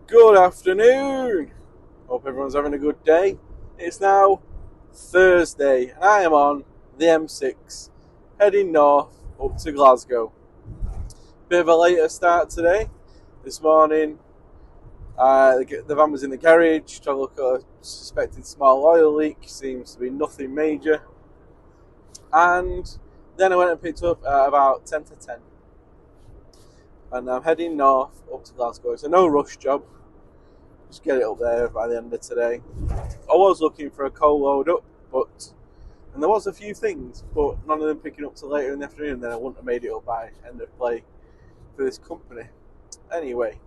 Good afternoon. Hope everyone's having a good day. It's now Thursday and I am on the M6 heading north up to Glasgow. Bit of a later start today. This morning the van was in the garage to look at a suspected small oil leak. Seems to be nothing major. And then I went and picked up at about 10 to 10. And I'm heading north up to Glasgow. It's a no rush job. Just get it up there by the end of today. I was looking for a coal load up, and there was a few things, but none of them picking up till later in the afternoon. Then I wouldn't have made it up by end of play for this company. Anyway,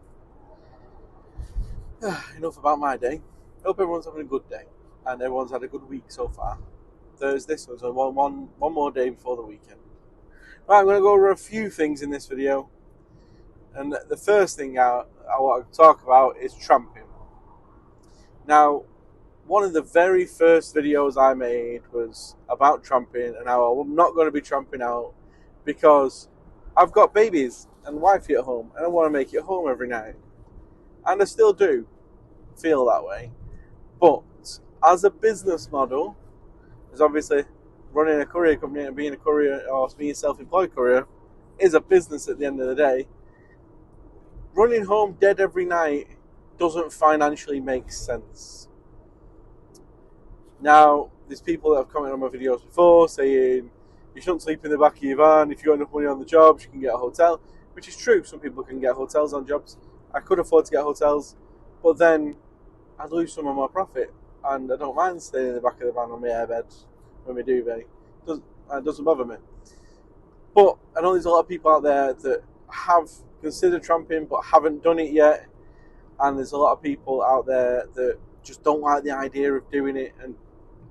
enough about my day. Hope everyone's having a good day, and everyone's had a good week so far. Thursday, so there's one more day before the weekend. Right, I'm going to go over a few things in this video, and the first thing I want to talk about is tramping. Now, one of the very first videos I made was about tramping and how I'm not going to be tramping out because I've got babies and wifey at home and I want to make it home every night. And I still do feel that way. But as a business model, as obviously running a courier company and being a courier or being a self-employed courier is a business at the end of the day, running home dead every night doesn't financially make sense. Now, there's people that have commented on my videos before saying you shouldn't sleep in the back of your van. If you got enough money on the jobs, you can get a hotel, which is true. Some people can get hotels on jobs. I could afford to get hotels, but then I'd lose some of my profit, and I don't mind staying in the back of the van on my airbed when we duvet. It doesn't bother me. But I know there's a lot of people out there that have considered tramping but haven't done it yet. And there's a lot of people out there that just don't like the idea of doing it and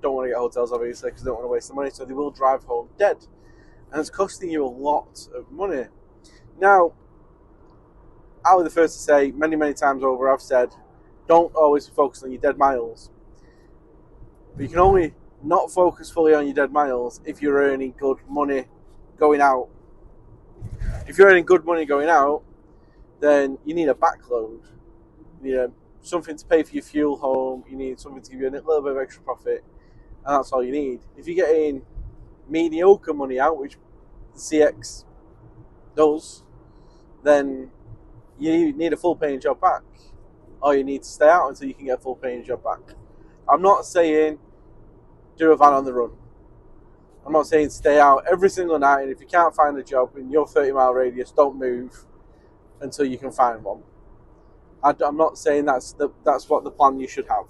don't want to get hotels, obviously, because they don't want to waste the money. So they will drive home dead. And it's costing you a lot of money. Now, I'll be the first to say, many, many times over, I've said, don't always focus on your dead miles. But you can only not focus fully on your dead miles if you're earning good money going out. If you're earning good money going out, then you need a backload. You need something to pay for your fuel home. You need something to give you a little bit of extra profit, and that's all you need. If you're getting mediocre money out, which the CX does, then you need a full-paying job back, or you need to stay out until you can get a full-paying job back. I'm not saying do a van on the run. I'm not saying stay out every single night, and if you can't find a job in your 30-mile radius, don't move until you can find one. I'm not saying that's what the plan you should have.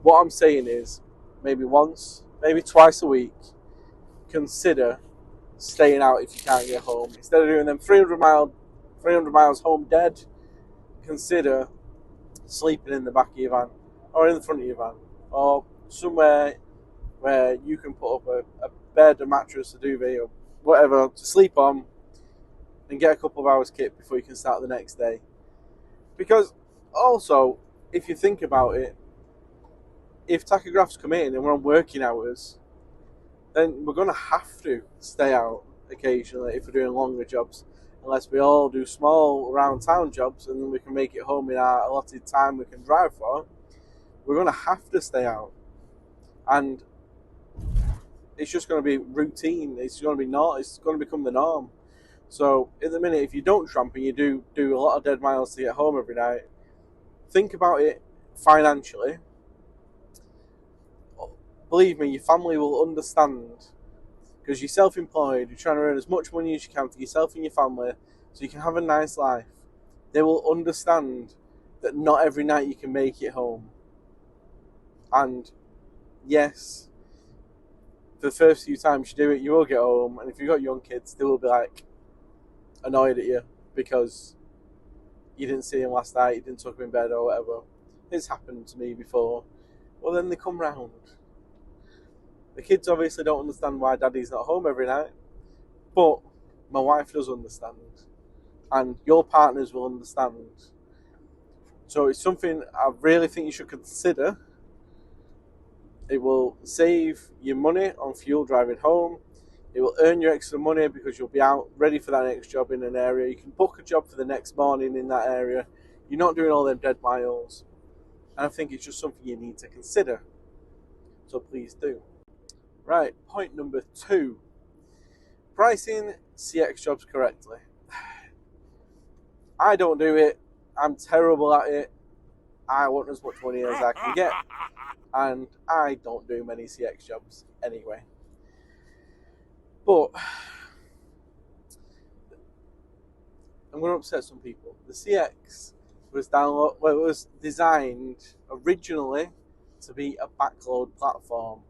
What I'm saying is maybe once, maybe twice a week, consider staying out if you can't get home. Instead of doing them 300 miles home dead, consider sleeping in the back of your van or in the front of your van or somewhere where you can put up a bed, a mattress, a duvet or whatever to sleep on and get a couple of hours kit before you can start the next day. Because also, if you think about it, if tachographs come in and we're on working hours, then we're going to have to stay out occasionally if we're doing longer jobs, unless we all do small around town jobs and then we can make it home in our allotted time we can drive for. We're going to have to stay out, and it's just going to be routine. It's going to be it's going to become the norm. So in the minute, if you don't tramp and you do a lot of dead miles to get home every night, think about it financially. Believe me, your family will understand, because you're self-employed, you're trying to earn as much money as you can for yourself and your family so you can have a nice life. They will understand that not every night you can make it home. And yes, for the first few times you do it, you will get home, and if you've got young kids, they will be like annoyed at you because you didn't see him last night, you didn't tuck him in bed or whatever. It's happened to me before. Well, then they come round. The kids obviously don't understand why daddy's not home every night, but my wife does understand, and your partners will understand. So it's something I really think you should consider. It will save you money on fuel driving home. It will earn you extra money because you'll be out ready for that next job in an area. You can book a job for the next morning in that area. You're not doing all them dead miles. And I think it's just something you need to consider. So please do. Right, point number 2. Pricing CX jobs correctly. I don't do it. I'm terrible at it. I want as much money as I can get. And I don't do many CX jobs anyway. But I'm going to upset some people. The CX was designed originally to be a backload platform.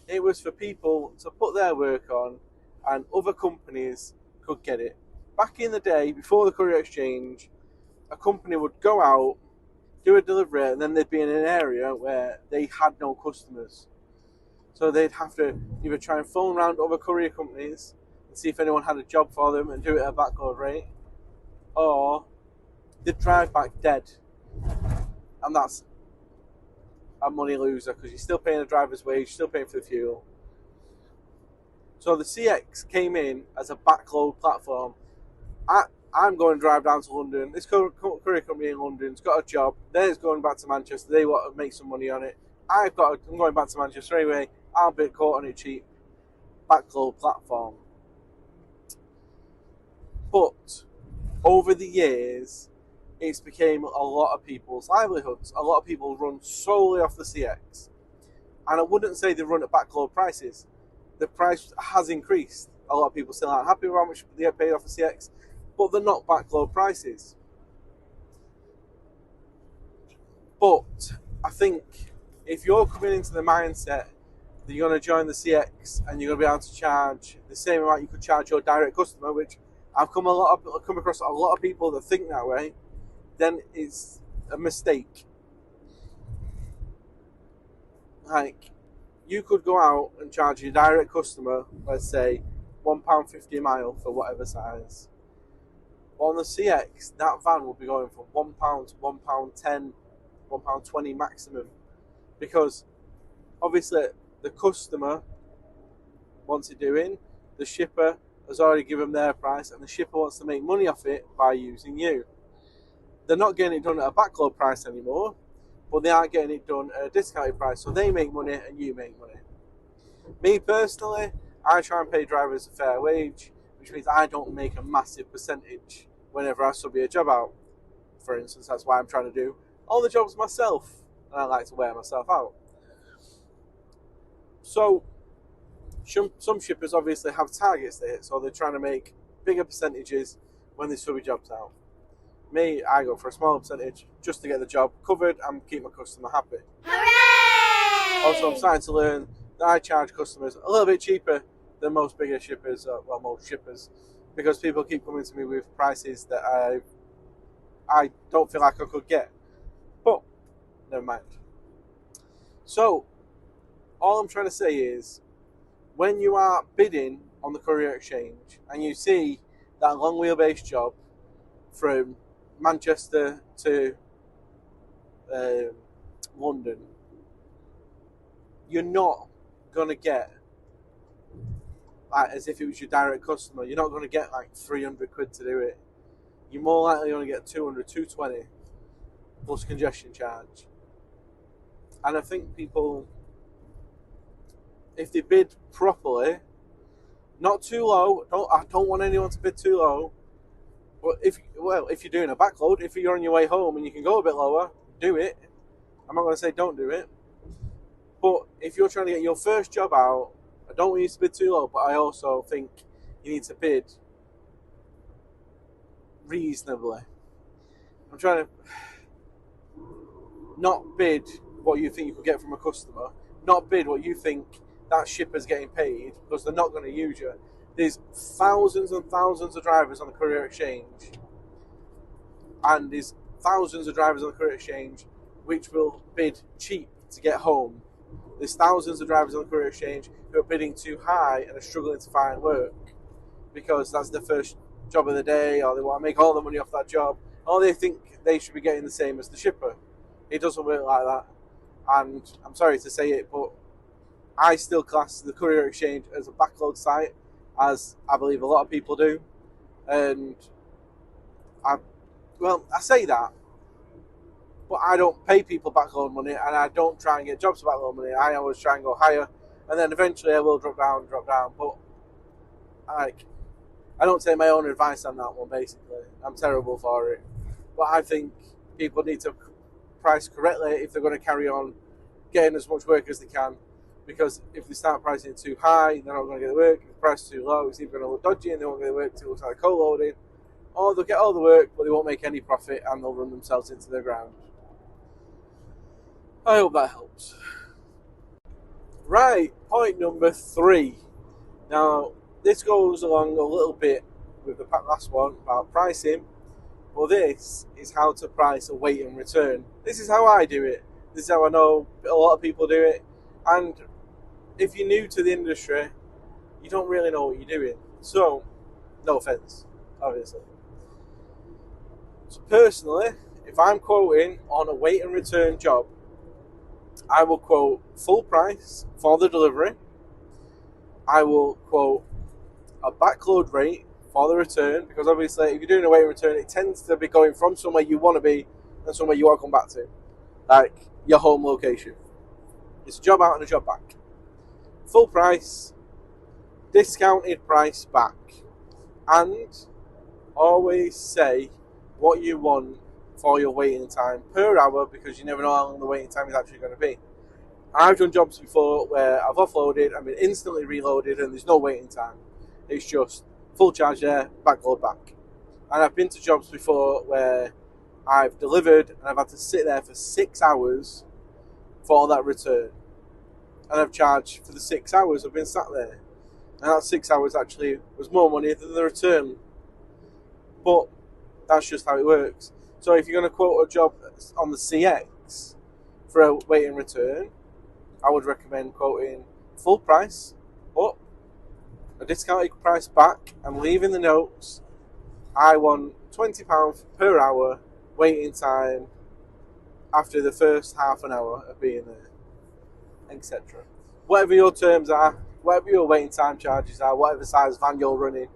It was for people to put their work on and other companies could get it. Back in the day, before the Courier Exchange, a company would go out, do a delivery, and then they'd be in an area where they had no customers. So they'd have to either try and phone around other courier companies and see if anyone had a job for them and do it at a backload rate, or they'd drive back dead. And that's a money loser because you're still paying a driver's wage, still paying for the fuel. So the CX came in as a backload platform. I'm going to drive down to London. This courier company in London's got a job. Then it's going back to Manchester. They want to make some money on it. I'm going back to Manchester anyway. I'll be caught on it cheap. Backload platform. But over the years, it's become a lot of people's livelihoods. A lot of people run solely off the CX. And I wouldn't say they run at backload prices. The price has increased. A lot of people still aren't happy with how much they get paid off the CX, but they're not backload prices. But I think if you're coming into the mindset that you're going to join the CX and you're going to be able to charge the same amount you could charge your direct customer, which I've come across a lot of people that think that way, then it's a mistake. Like, you could go out and charge your direct customer, let's say, £1.50 a mile for whatever size. But on the CX, that van will be going from £1 to £1.10, £1.20 maximum. Because obviously the customer wants it doing, the shipper has already given them their price, and the shipper wants to make money off it by using you. They're not getting it done at a backload price anymore, but they are getting it done at a discounted price, so they make money and you make money. Me personally, I try and pay drivers a fair wage, which means I don't make a massive percentage whenever I sub a job out. For instance, that's why I'm trying to do all the jobs myself, and I like to wear myself out. So some shippers obviously have targets they hit, so they're trying to make bigger percentages when they sub jobs out. Me, I go for a smaller percentage just to get the job covered and keep my customer happy. Hooray! Also, I'm starting to learn that I charge customers a little bit cheaper than most bigger shippers, most shippers, because people keep coming to me with prices that I don't feel like I could get. But never mind. So all I'm trying to say is, when you are bidding on the Courier Exchange and you see that long wheelbase job from Manchester to London, you're not going to get, like, as if it was your direct customer, you're not going to get like 300 quid to do it. You're more likely going to get 200, 220 plus congestion charge. And I think people, if they bid properly, not too low, I don't want anyone to bid too low, but if you're doing a backload, if you're on your way home and you can go a bit lower, do it. I'm not going to say don't do it. But if you're trying to get your first job out, I don't want you to bid too low, but I also think you need to bid reasonably. I'm trying to not bid what you think you could get from a customer, not bid what you think that shipper's getting paid, because they're not going to use you. There's thousands and thousands of drivers on the Courier Exchange, and there's thousands of drivers on the Courier Exchange which will bid cheap to get home. There's thousands of drivers on the Courier Exchange who are bidding too high and are struggling to find work because that's their first job of the day, or they want to make all the money off that job, or they think they should be getting the same as the shipper. It doesn't work like that. And I'm sorry to say it, but I still class the Courier Exchange as a backload site, as I believe a lot of people do. And I say that, But I don't pay people backload money, and I don't try and get jobs for backload money. I always try and go higher, and then eventually I will drop down. But I don't take my own advice on that one. Basically, I'm terrible for it. But I think people need to price correctly if they're going to carry on getting as much work as they can. Because if they start pricing it too high, they're not going to get the work. If the price is too low, it's either going to look dodgy and they won't get the work until it looks like co-loading, or they'll get all the work but they won't make any profit and they'll run themselves into the ground. I hope that helps. Right, point number 3. Now, this goes along a little bit with the last one about pricing, but this is how to price a wait and return. This is how I do it. This is how I know a lot of people do it. And if you're new to the industry, you don't really know what you're doing. So, no offence, obviously. So personally, if I'm quoting on a wait and return job, I will quote full price for the delivery. I will quote a backload rate for the return, because obviously if you're doing a wait and return, it tends to be going from somewhere you want to be and somewhere you want to come back to, like your home location. It's a job out and a job back. Full price, discounted price back, and always say what you want for your waiting time per hour, because you never know how long the waiting time is actually going to be. I've done jobs before where I've offloaded and been instantly reloaded and there's no waiting time. It's just full charge there, backload back. And I've been to jobs before where I've delivered and I've had to sit there for 6 hours for that return. And I've charged for the 6 hours I've been sat there. And that 6 hours actually was more money than the return. But that's just how it works. So if you're going to quote a job on the CX for a wait and return, I would recommend quoting full price up, a discounted price back, and leaving the notes. I want £20 per hour waiting time after the first half an hour of being there, etc. Whatever your terms are, whatever your waiting time charges are, whatever size van you're running,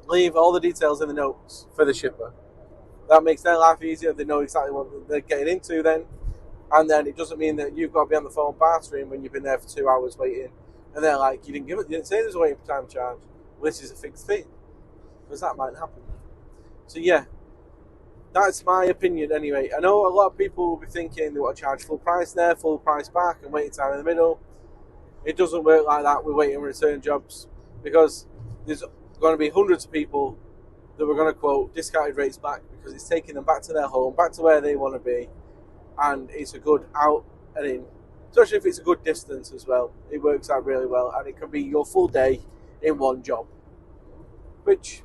leave all the details in the notes for the shipper. That makes their life easier. They know exactly what they're getting into then. And then it doesn't mean that you've got to be on the phone bartering when you've been there for 2 hours waiting. And they're like, you didn't say there's a waiting time charge. Well, this is a fixed fee. Because that might happen. So yeah, that's my opinion anyway. I know a lot of people will be thinking they want to charge full price there, full price back, and waiting time in the middle. It doesn't work like that with waiting and return jobs, because there's going to be hundreds of people that we're going to quote discounted rates back, because it's taking them back to their home, back to where they want to be, and it's a good out and in. Especially if it's a good distance as well. It works out really well, and it can be your full day in one job, which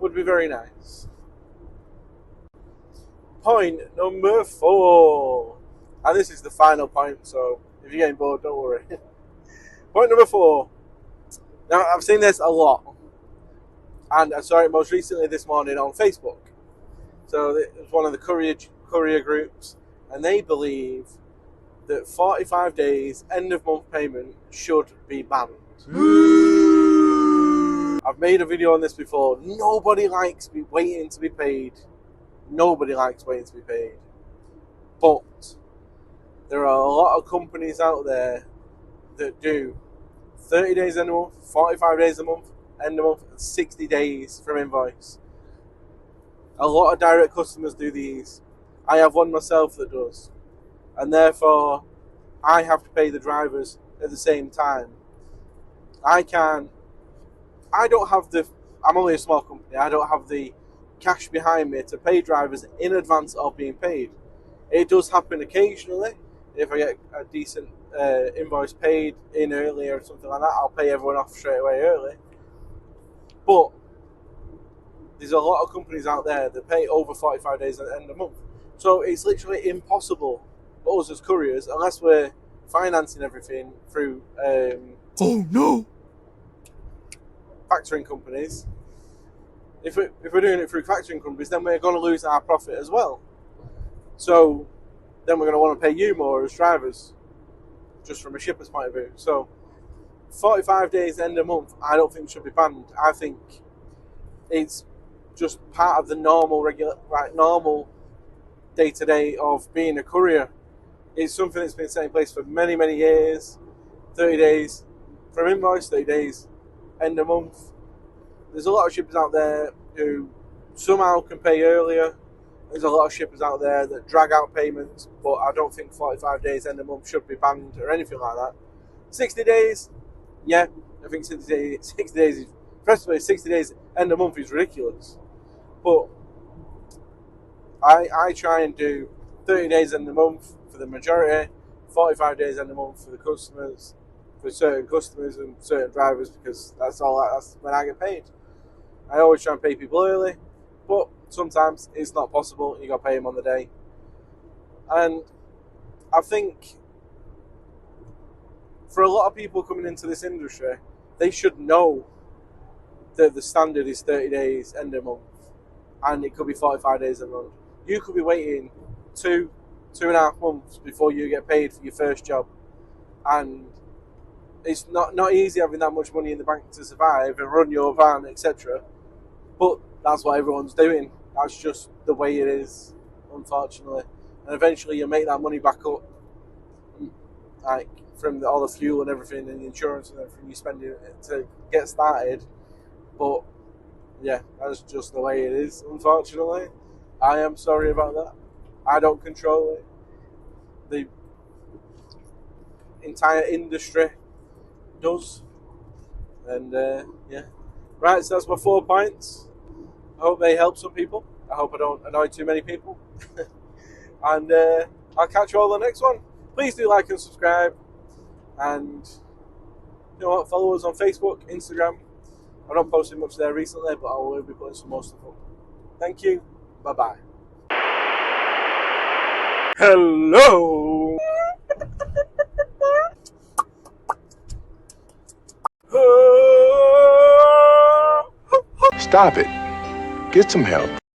would be very nice. Point number 4. And this is the final point, so if you're getting bored, don't worry. Point number 4. Now, I've seen this a lot, and I saw it most recently this morning on Facebook. So it was one of the courier groups, and they believe that 45 days end of month payment should be banned. I've made a video on this before. Nobody likes waiting to be paid. Nobody likes waiting to be paid. But there are a lot of companies out there that do 30 days end of month, 45 days a month, end of month, and 60 days from invoice. A lot of direct customers do these. I have one myself that does. And therefore, I have to pay the drivers at the same time. I'm only a small company. I don't have the cash behind me to pay drivers in advance of being paid. It does happen occasionally. If I get a decent invoice paid in early or something like that, I'll pay everyone off straight away early. But there's a lot of companies out there that pay over 45 days at the end of the month. So it's literally impossible for us as couriers, unless we're financing everything through factoring companies. If we're doing it through factoring companies, then we're going to lose our profit as well. So then we're going to want to pay you more as drivers, just from a shipper's point of view. So 45 days end of month, I don't think should be banned. I think it's just part of the normal day-to-day of being a courier. It's something that's been set in place for many, many years. 30 days from invoice, 30 days end of month. There's a lot of shippers out there who somehow can pay earlier. There's a lot of shippers out there that drag out payments, but I don't think 45 days end of month should be banned or anything like that. 60 days, yeah, I think 60 days is, first of all, 60 days end of month is ridiculous. But I try and do 30 days end of month for the majority, 45 days end of month for the customers, for certain customers and certain drivers, because that's when I get paid. I always try and pay people early, but sometimes it's not possible. You got to pay them on the day. And I think for a lot of people coming into this industry, they should know that the standard is 30 days end of month, and it could be 45 days a month. You could be waiting 2.5 months before you get paid for your first job, and it's not easy having that much money in the bank to survive and run your van, etc. But that's what everyone's doing. That's just the way it is, unfortunately. And eventually you make that money back up, like from all the fuel and everything and the insurance and everything you spend to get started. But yeah, that's just the way it is, unfortunately. I am sorry about that. I don't control it. The entire industry does. And yeah. Right, so that's my 4 points. I hope they help some people. I hope I don't annoy too many people. And I'll catch you all on the next one. Please do like and subscribe. And you know what, follow us on Facebook, Instagram. I'm not posting much there recently, but I will be putting some more stuff up. Thank you. Bye-bye. Hello. Stop it. Get some help.